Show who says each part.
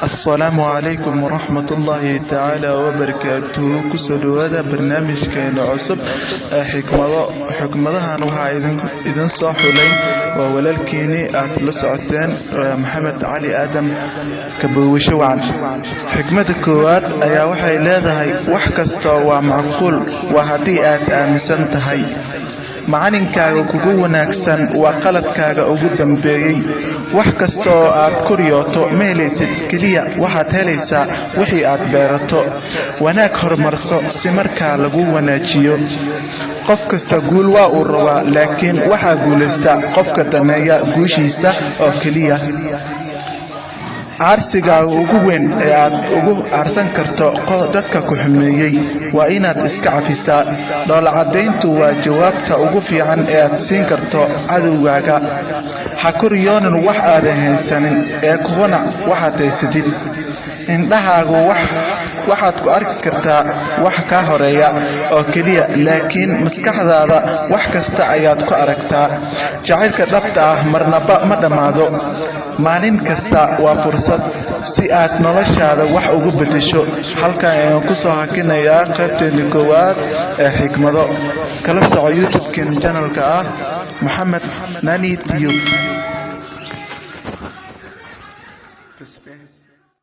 Speaker 1: السلام عليكم ورحمة الله تعالى وبركاته. كسر هذا برنامج كان عصب حكمتها نوها إذن صاحولين وولالكيني أتلسعتين محمد علي آدم كبوشوعا. حكمة الكوات أيا وحي لادهي وحكستا ومعقول وهديئات آمسانتهي macalinkaaga kugu wanaagsan waa qaladkaaga ugu dambeeyay. wax kasta oo aad koriyooto ma helaysid kaliya waxaad helaysaa wixii aad beerato. wanaag horumarso si markaa lagu wanaajiyo. qof kasta guul waa uu rabaa, laakiin waxaa guulaysta qofka daneeya guushiisa oo kaliya. aarsigaaga ugu weyn ee aad ugu aarsan karto dadka ku xumeeyay waa inaad iska cafisaa. dhoola-cadayntu waa jawaabta ugu fiican ee aad siin karto cadowgaaga. ha koriyoonin wax aadan haysanin ee kuwana waxaad haysatid. indhahaagu waxaad ku arki kartaa wax ka horeeya oo kaliya, laakiin maskaxdaada wax kasta ayaad ku aragtaa. jacaylka dhabta ah marnaba ma dhammaado. maalin kasta waa fursad si aad noloshaada wax ugu bedesho. halkan ayaan ku soo hakinayaa qaybteena koowaad ee xikmado. kala soco YouTube channelka ah Maxamed Nani Tube.